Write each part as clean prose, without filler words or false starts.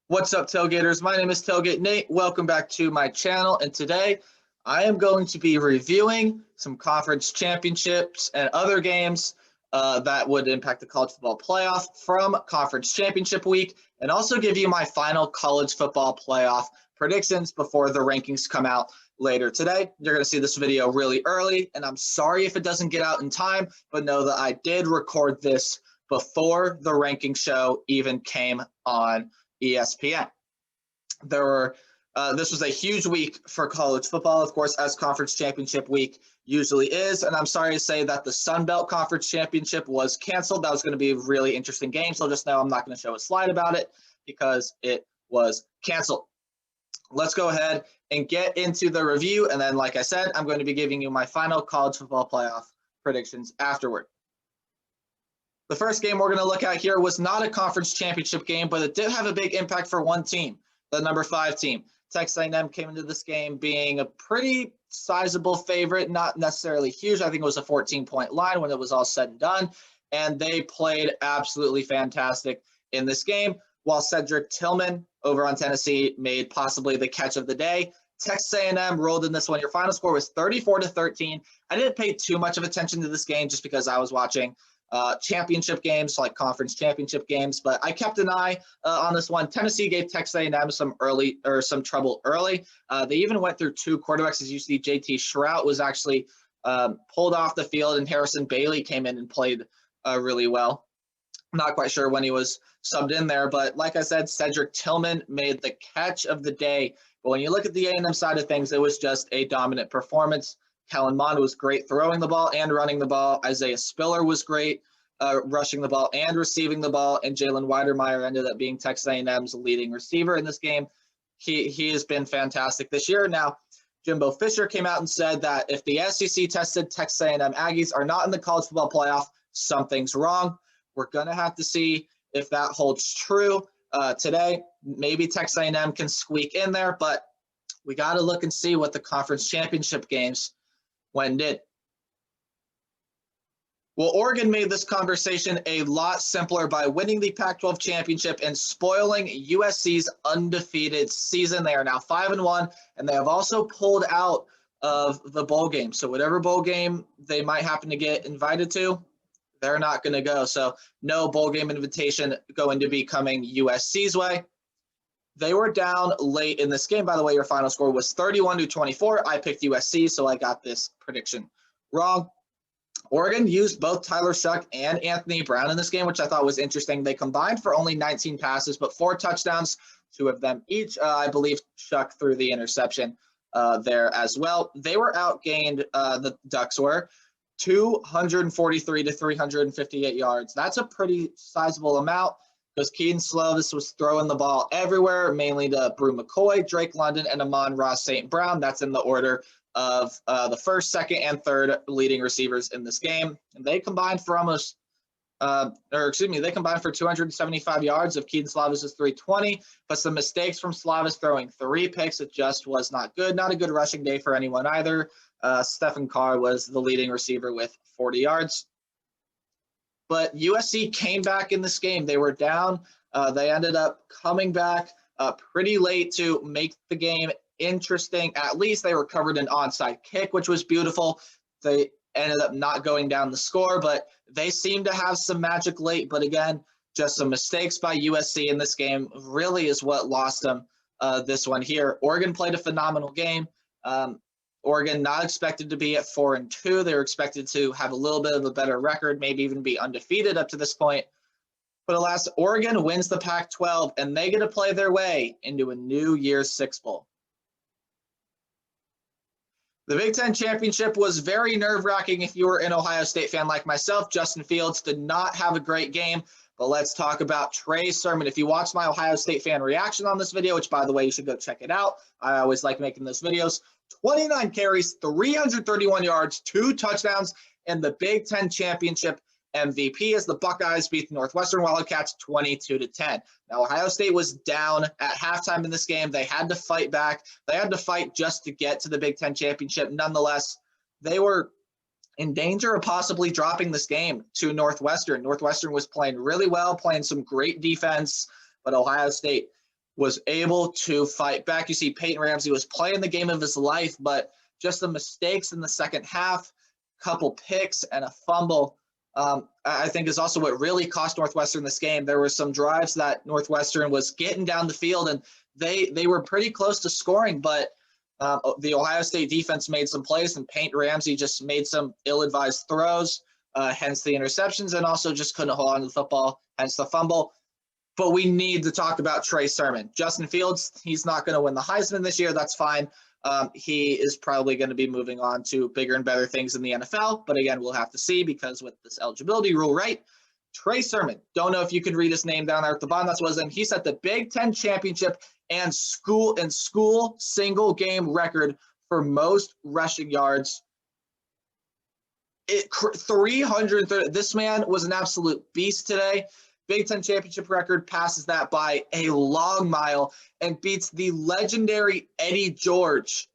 What's up, Tailgaters? My name is Tailgate Nate. Welcome back to my channel. And today I am going to be reviewing some conference championships and other games that would impact the college football playoff from conference championship week, and also give you my final college football playoff predictions before the rankings come out later today. You're going to see this video really early, and I'm sorry if it doesn't get out in time, but know that I did record this before the ranking show even came on ESPN. This was a huge week for college football, of course, as conference championship week usually is. And I'm sorry to say that the Sun Belt Conference Championship was canceled. That was going to be a really interesting game. So just know I'm not going to show a slide about it because it was canceled. Let's go ahead and get into the review. And then, like I said, I'm going to be giving you my final college football playoff predictions afterward. The first game we're going to look at here was not a conference championship game, but it did have a big impact for one team, the number 5 team. Texas A&M came into this game being a pretty sizable favorite, not necessarily huge. I think it was a 14-point line when it was all said and done, and they played absolutely fantastic in this game, while Cedric Tillman over on Tennessee made possibly the catch of the day. Texas A&M rolled in this one. Your final score was 34-13. I didn't pay too much of attention to this game just because I was watching championship games, like conference championship games, but I kept an eye on this one. Tennessee gave Texas A&M some trouble early. They even went through 2 quarterbacks. As you see, JT Shrout was actually pulled off the field, and Harrison Bailey came in and played really well. I'm not quite sure when he was subbed in there, but like I said, Cedric Tillman made the catch of the day. But when you look at the A&M side of things, it was just a dominant performance. Kellen Mond was great throwing the ball and running the ball. Isaiah Spiller was great rushing the ball and receiving the ball. And Jalen Weidermeyer ended up being Texas A&M's leading receiver in this game. He has been fantastic this year. Now, Jimbo Fisher came out and said that if the SEC tested Texas A&M Aggies are not in the college football playoff, something's wrong. We're going to have to see if that holds true today. Maybe Texas A&M can squeak in there, but we got to look and see what the conference championship games when did. Well, Oregon made this conversation a lot simpler by winning the Pac-12 championship and spoiling USC's undefeated season. They are now 5-1, and they have also pulled out of the bowl game. So whatever bowl game they might happen to get invited to, they're not going to go. So no bowl game invitation going to be coming USC's way. They were down late in this game. By the way, your final score was 31-24. I picked USC, so I got this prediction wrong. Oregon used both Tyler Shuck and Anthony Brown in this game, which I thought was interesting. They combined for only 19 passes, but 4 touchdowns, 2 of them each. I believe Shuck threw the interception there as well. They were outgained, the Ducks were, 243 to 358 yards. That's a pretty sizable amount, because Keaton Slovis was throwing the ball everywhere, mainly to Brew McCoy, Drake London, and Amon-Ra St. Brown. That's in the order of the first, second, and third leading receivers in this game. And they combined for they combined for 275 yards of Keaton Slovis' 320, but some mistakes from Slovis throwing 3 picks. It just was not good. Not a good rushing day for anyone either. Stephen Carr was the leading receiver with 40 yards. But USC came back in this game. They were down. They ended up coming back pretty late to make the game interesting. At least they recovered an onside kick, which was beautiful. They ended up not going down the score, but they seemed to have some magic late. But again, just some mistakes by USC in this game really is what lost them this one here. Oregon played a phenomenal game. Oregon not expected to be at 4-2. They were expected to have a little bit of a better record, maybe even be undefeated up to this point. But alas, Oregon wins the Pac-12, and they get to play their way into a New Year's Six Bowl. The Big Ten Championship was very nerve-wracking if you were an Ohio State fan like myself. Justin Fields did not have a great game, but let's talk about Trey Sermon. If you watched my Ohio State fan reaction on this video, which, by the way, you should go check it out. I always like making those videos. 29 carries, 331 yards, 2 touchdowns, and the Big Ten Championship MVP as the Buckeyes beat the Northwestern Wildcats 22-10. Now, Ohio State was down at halftime in this game. They had to fight back. They had to fight just to get to the Big Ten Championship. Nonetheless, they were in danger of possibly dropping this game to Northwestern. Northwestern was playing really well, playing some great defense, but Ohio State was able to fight back. You see Peyton Ramsey was playing the game of his life, but just the mistakes in the second half, couple picks and a fumble, I think is also what really cost Northwestern this game. There were some drives that Northwestern was getting down the field, and they were pretty close to scoring, but the Ohio State defense made some plays, and Peyton Ramsey just made some ill-advised throws, hence the interceptions, and also just couldn't hold on to the football, hence the fumble. But we need to talk about Trey Sermon. Justin Fields, he's not going to win the Heisman this year. That's fine. He is probably going to be moving on to bigger and better things in the NFL. But again, we'll have to see because with this eligibility rule, right? Trey Sermon, don't know if you can read his name down there at the bottom. That's what he set the Big Ten championship and school single game record for most rushing yards. 330. This man was an absolute beast today. Big Ten championship record, passes that by a long mile and beats the legendary Eddie George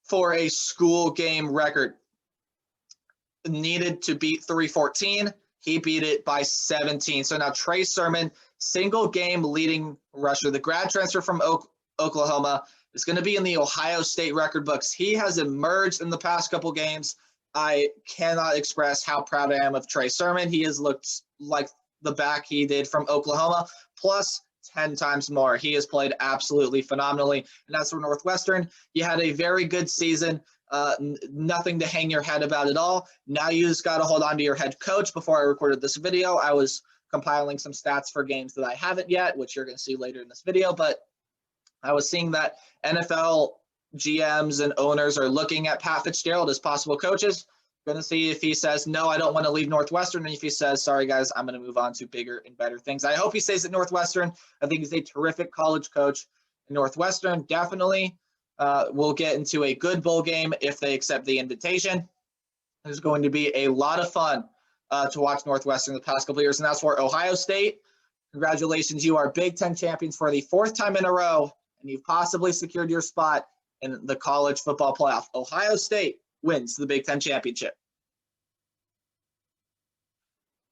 for a school game record. Needed to beat 314. He beat it by 17. So now Trey Sermon, single game leading rusher, the grad transfer from Oklahoma, is going to be in the Ohio State record books. He has emerged in the past couple games. I cannot express how proud I am of Trey Sermon. He has looked like the back he did from Oklahoma, plus 10 times more. He has played absolutely phenomenally. And as for Northwestern, you had a very good season. Nothing to hang your head about at all. Now you just got to hold on to your head coach. Before I recorded this video, I was compiling some stats for games that I haven't yet, which you're going to see later in this video. But I was seeing that NFL GMs and owners are looking at Pat Fitzgerald as possible coaches. Going to see if he says, no, I don't want to leave Northwestern. And if he says, sorry, guys, I'm going to move on to bigger and better things. I hope he stays at Northwestern. I think he's a terrific college coach. Northwestern definitely will get into a good bowl game if they accept the invitation. There's going to be a lot of fun to watch Northwestern the past couple of years. And that's for Ohio State. Congratulations. You are Big Ten champions for the fourth time in a row, and you've possibly secured your spot in the college football playoff. Ohio State wins the Big Ten championship.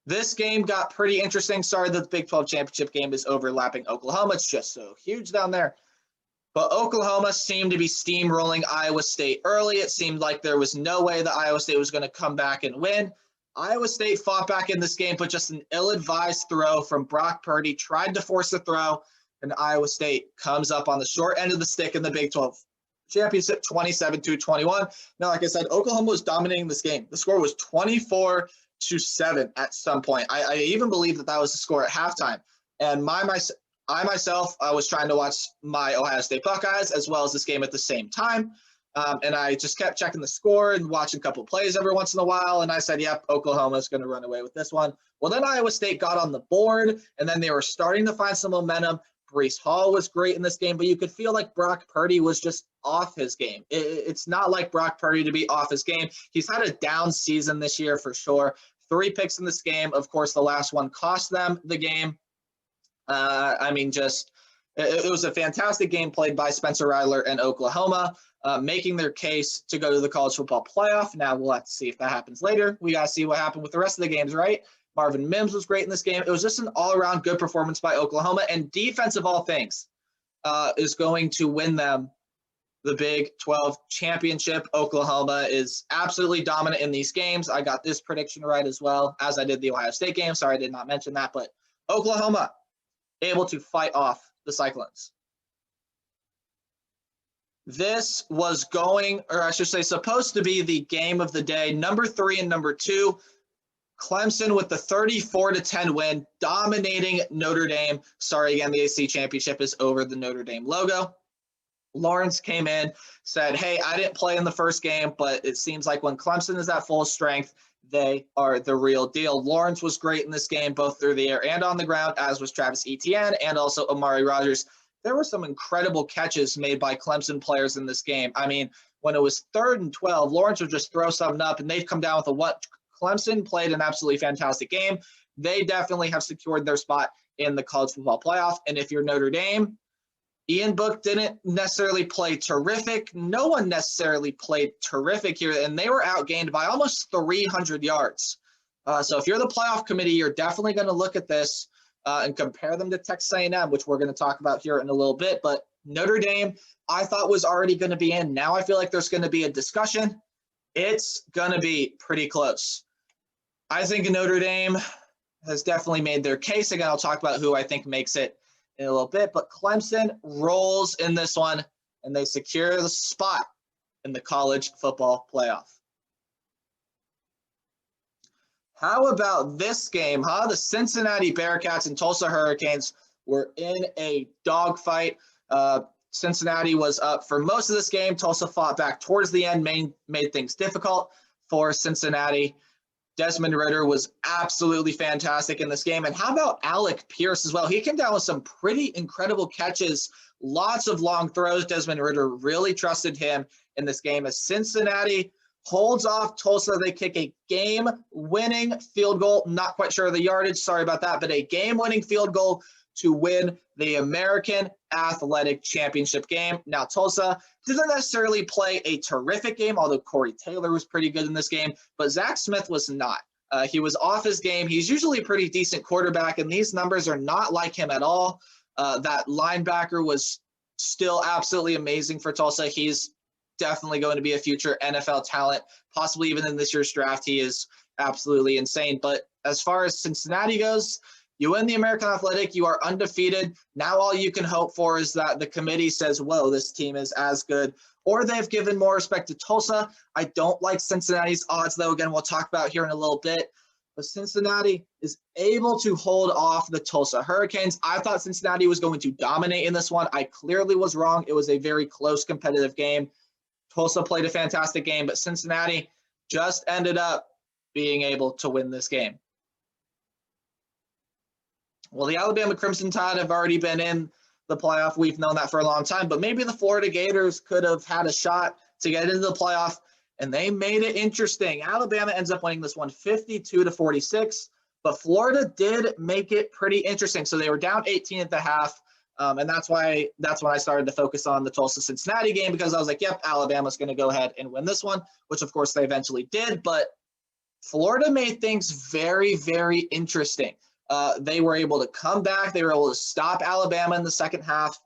This game got pretty interesting. Sorry that the Big 12 championship game is overlapping Oklahoma. It's just so huge down there. But Oklahoma seemed to be steamrolling Iowa State early. It seemed like there was no way that Iowa State was going to come back and win. Iowa State fought back in this game, but just an ill-advised throw from Brock Purdy, tried to force a throw, and Iowa State comes up on the short end of the stick in the Big 12 championship, 27-21. Now, like I said, Oklahoma was dominating this game. The score was 24-7 at some point. I even believe that was the score at halftime. And I myself was trying to watch my Ohio State Buckeyes as well as this game at the same time. And I just kept checking the score and watching a couple plays every once in a while. And I said, yep, Oklahoma's going to run away with this one. Well, then Iowa State got on the board, and then they were starting to find some momentum. Breece Hall was great in this game, but you could feel like Brock Purdy was just off his game. It's not like Brock Purdy to be off his game. He's had a down season this year for sure. 3 picks in this game. Of course, the last one cost them the game. It was a fantastic game played by Spencer Rattler and Oklahoma, making their case to go to the college football playoff. Now we'll have to see if that happens later. We got to see what happened with the rest of the games, right? Marvin Mims was great in this game. It was just an all-around good performance by Oklahoma, and defense of all things is going to win them the Big 12 championship. Oklahoma is absolutely dominant in these games. I got this prediction right as well, as I did the Ohio State game. Sorry, I did not mention that, but Oklahoma able to fight off the Cyclones. This was supposed to be the game of the day. Number 3 and number 2. Clemson with the 34-10 win, dominating Notre Dame. Sorry, again, the AC championship is over the Notre Dame logo. Lawrence came in, said, hey, I didn't play in the first game, but it seems like when Clemson is at full strength, they are the real deal. Lawrence was great in this game, both through the air and on the ground, as was Travis Etienne and also Amari Rodgers. There were some incredible catches made by Clemson players in this game. I mean, when it was 3rd and 12, Lawrence would just throw something up, and they'd come down with a what? Clemson played an absolutely fantastic game. They definitely have secured their spot in the college football playoff. And if you're Notre Dame, Ian Book didn't necessarily play terrific. No one necessarily played terrific here, and they were outgained by almost 300 yards. So if you're the playoff committee, you're definitely going to look at this and compare them to Texas A&M, which we're going to talk about here in a little bit. But Notre Dame, I thought was already going to be in. Now I feel like there's going to be a discussion. It's going to be pretty close. I think Notre Dame has definitely made their case. Again, I'll talk about who I think makes it in a little bit. But Clemson rolls in this one, and they secure the spot in the college football playoff. How about this game, huh? The Cincinnati Bearcats and Tulsa Hurricanes were in a dogfight. Cincinnati was up for most of this game. Tulsa fought back towards the end, made things difficult for Cincinnati. Desmond Ridder was absolutely fantastic in this game. And how about Alec Pierce as well? He came down with some pretty incredible catches, lots of long throws. Desmond Ridder really trusted him in this game as Cincinnati holds off Tulsa. They kick a game-winning field goal. Not quite sure of the yardage. Sorry about that. But a game-winning field goal to win the American Athletic Championship game. Now, Tulsa didn't necessarily play a terrific game, although Corey Taylor was pretty good in this game. But Zach Smith was not. He was off his game. He's usually a pretty decent quarterback, and these numbers are not like him at all. That linebacker was still absolutely amazing for Tulsa. He's definitely going to be a future NFL talent, possibly even in this year's draft. He is absolutely insane. But as far as Cincinnati goes, you win the American Athletic, you are undefeated. Now all you can hope for is that the committee says, whoa, this team is as good, or they've given more respect to Tulsa. I don't like Cincinnati's odds, though. Again, we'll talk about here in a little bit. But Cincinnati is able to hold off the Tulsa Hurricanes. I thought Cincinnati was going to dominate in this one. I clearly was wrong. It was a very close competitive game. Tulsa played a fantastic game, but Cincinnati just ended up being able to win this game. Well, the Alabama Crimson Tide have already been in the playoff. We've known that for a long time, but maybe the Florida Gators could have had a shot to get into the playoff, and they made it interesting. Alabama ends up winning this one 52-46, but Florida did make it pretty interesting. So they were down 18 at the half. And that's when I started to focus on the Tulsa-Cincinnati game, because I was like, yep, Alabama's going to go ahead and win this one, which of course they eventually did. But Florida made things very, very interesting. They were able to come back. They were able to stop Alabama in the second half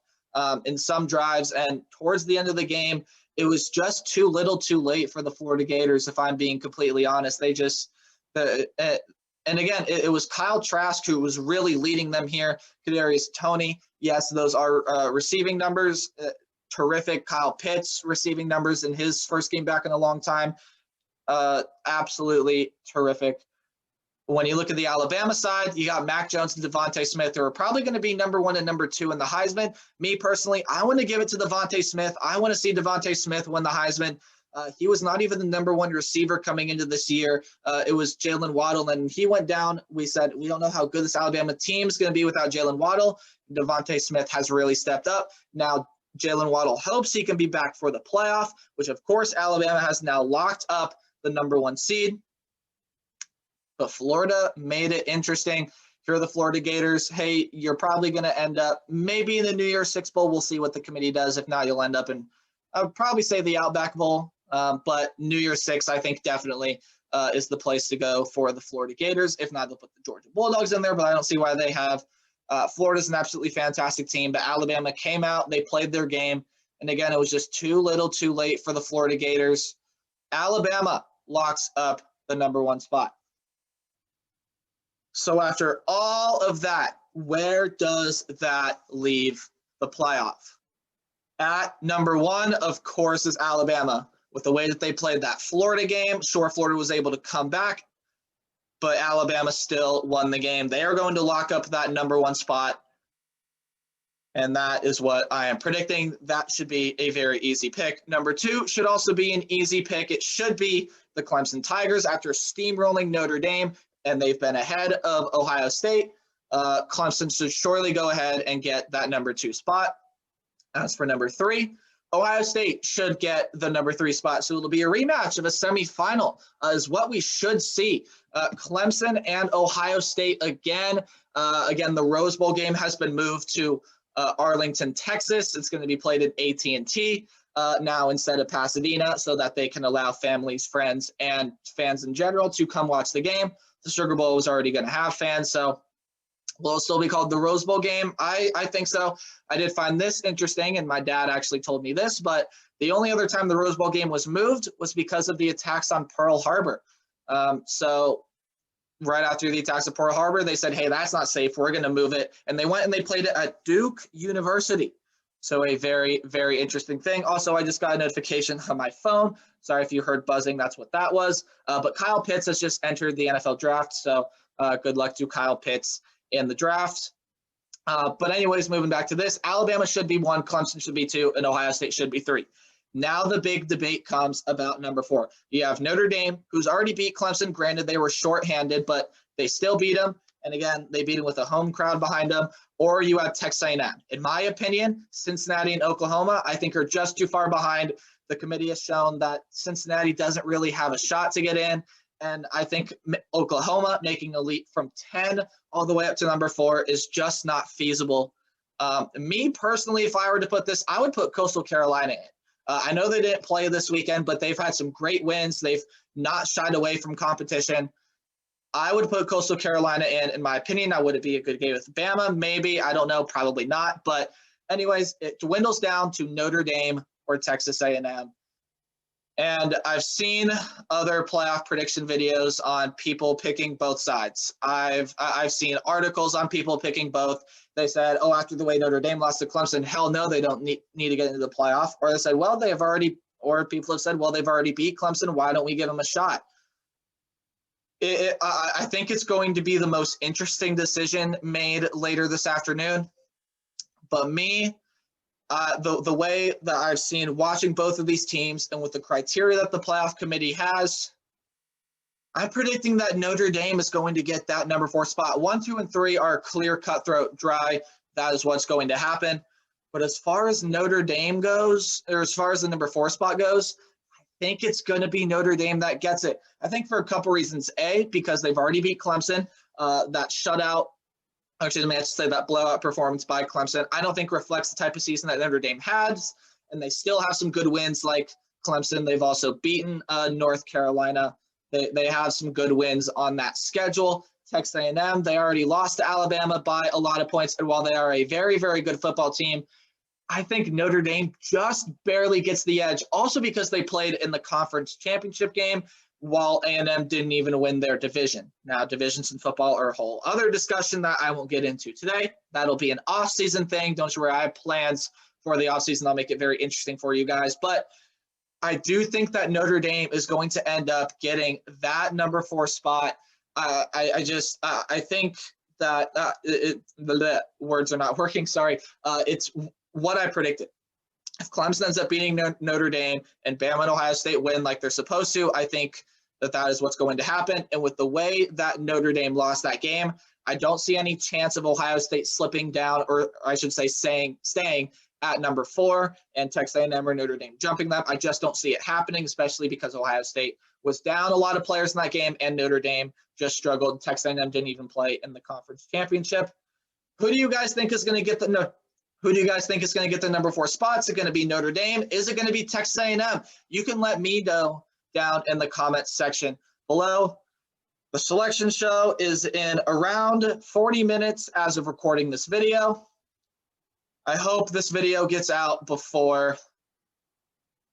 in some drives. And towards the end of the game, it was just too little too late for the Florida Gators, if I'm being completely honest. They just and again, it was Kyle Trask who was really leading them here. Kadarius Toney, yes, those are receiving numbers. Terrific. Kyle Pitts receiving numbers in his first game back in a long time. Absolutely terrific. When you look at the Alabama side, you got Mac Jones and Devontae Smith, who are probably going to be number 1 and number 2 in the Heisman. Me personally, I want to give it to Devontae Smith. I want to see Devontae Smith win the Heisman. He was not even the number 1 receiver coming into this year. It was Jalen Waddle, and he went down. We said, we don't know how good this Alabama team is going to be without Jalen Waddle. Devontae Smith has really stepped up. Now, Jalen Waddle hopes he can be back for the playoff, which, of course, Alabama has now locked up the number 1 seed. But Florida made it interesting. If you're the Florida Gators, hey, you're probably going to end up maybe in the New Year's Six Bowl. We'll see what the committee does. If not, you'll end up in, I would probably say the Outback Bowl. But New Year's Six, I think, definitely is the place to go for the Florida Gators. If not, they'll put the Georgia Bulldogs in there, but I don't see why they have. Florida's an absolutely fantastic team, but Alabama came out. They played their game. And again, it was just too little too late for the Florida Gators. Alabama locks up the number 1 spot. So after all of that, where does that leave the playoff? At number 1, of course, is Alabama. With the way that they played that Florida game, sure, Florida was able to come back, but Alabama still won the game. They are going to lock up that number 1 spot, and that is what I am predicting. That should be a very easy pick. Number 2 should also be an easy pick. It should be the Clemson Tigers after steamrolling Notre Dame, and they've been ahead of Ohio State. Clemson should surely go ahead and get that number 2 spot. As for number 3, Ohio State should get the number 3 spot. So it'll be a rematch of a semifinal is what we should see. Clemson and Ohio State again. Again, the Rose Bowl game has been moved to Arlington, Texas. It's going to be played at AT&T now instead of Pasadena, so that they can allow families, friends, and fans in general to come watch the game. The Sugar Bowl is already going to have fans, so Will it still be called the Rose Bowl game? I think so. I did find this interesting, and my dad actually told me this, but the only other time the Rose Bowl game was moved was because of the attacks on Pearl Harbor. So right after the attacks at Pearl Harbor, they said, hey, that's not safe. We're going to move it. And they went and they played it at Duke University. So a very, very interesting thing. Also, I just got a notification on my phone. Sorry if you heard buzzing. That's what that was. But Kyle Pitts has just entered the NFL draft. So good luck to Kyle Pitts in the draft. But anyways, moving back to this, Alabama should be 1, Clemson should be 2, and Ohio State should be 3. Now the big debate comes about number 4. You have Notre Dame, who's already beat Clemson. Granted, they were shorthanded, but they still beat them. And again, they beat them with a home crowd behind them. Or you have Texas A&M. In my opinion, Cincinnati and Oklahoma, I think, are just too far behind. The committee has shown that Cincinnati doesn't really have a shot to get in. And I think Oklahoma making a leap from 10 all the way up to number 4 is just not feasible. Me personally, if I were to put this, I would put Coastal Carolina in. I know they didn't play this weekend, but they've had some great wins. They've not shied away from competition. I would put Coastal Carolina in my opinion. Now, would it be a good game with Bama? Maybe. I don't know. Probably not. But anyways, it dwindles down to Notre Dame or Texas A&M. And I've seen other playoff prediction videos on people picking both sides. I've seen articles on people picking both. They said, oh, after the way Notre Dame lost to Clemson, hell no, they don't need to get into the playoff. Or they said, well, people have said, well, they've already beat Clemson. Why don't we give them a shot? I think it's going to be the most interesting decision made later this afternoon. But me, the way that I've seen watching both of these teams and with the criteria that the playoff committee has, I'm predicting that Notre Dame is going to get that number 4 spot. 1, 2, and 3 are clear, cutthroat, dry. That is what's going to happen. But as far as Notre Dame goes, or as far as the number 4 spot goes, I think it's going to be Notre Dame that gets it. I think for a couple reasons. A, because they've already beat Clemson. That shutout, actually, I have to say that blowout performance by Clemson, I don't think reflects the type of season that Notre Dame has. And they still have some good wins like Clemson. They've also beaten North Carolina. They have some good wins on that schedule. Texas A&M, they already lost to Alabama by a lot of points. And while they are a very, very good football team, I think Notre Dame just barely gets the edge. Also because they played in the conference championship game while A&M didn't even win their division. Now, divisions in football are a whole other discussion that I won't get into today. That'll be an off-season thing. Don't you worry, I have plans for the off-season. I'll make it very interesting for you guys. But I do think that Notre Dame is going to end up getting that number 4 spot. I think that the words are not working. Sorry. It's what I predicted. If Clemson ends up beating Notre Dame and Bama and Ohio State win like they're supposed to, I think that is what's going to happen. And with the way that Notre Dame lost that game, I don't see any chance of Ohio State slipping down, or I should say staying at number 4 and Texas A&M or Notre Dame jumping them. I just don't see it happening, especially because Ohio State was down a lot of players in that game and Notre Dame just struggled. Texas A&M didn't even play in the conference championship. Who do you guys think is going to get the number 4 spot? Is it going to be Notre Dame? Is it going to be Texas A&M? You can let me know down in the comments section below. The selection show is in around 40 minutes as of recording this video. I hope this video gets out before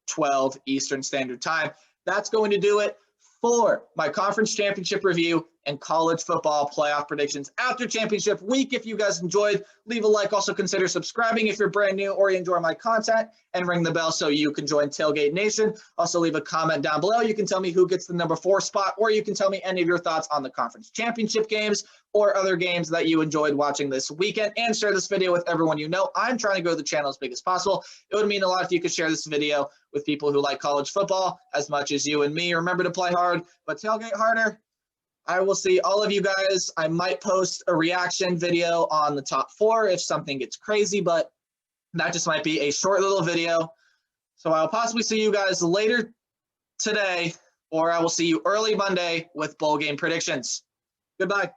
12 Eastern Standard Time. That's going to do it for my conference championship review and college football playoff predictions after championship week. If you guys enjoyed, leave a like. Also consider subscribing if you're brand new or you enjoy my content, and ring the bell so you can join Tailgate Nation. Also leave a comment down below. You can tell me who gets the number 4 spot, or you can tell me any of your thoughts on the conference championship games or other games that you enjoyed watching this weekend, and share this video with everyone you know. I'm trying to grow the channel as big as possible. It would mean a lot if you could share this video with people who like college football as much as you and me. Remember to play hard, but tailgate harder. I will see all of you guys. I might post a reaction video on the top 4 if something gets crazy, but that just might be a short little video. So I'll possibly see you guys later today, or I will see you early Monday with bowl game predictions. Goodbye.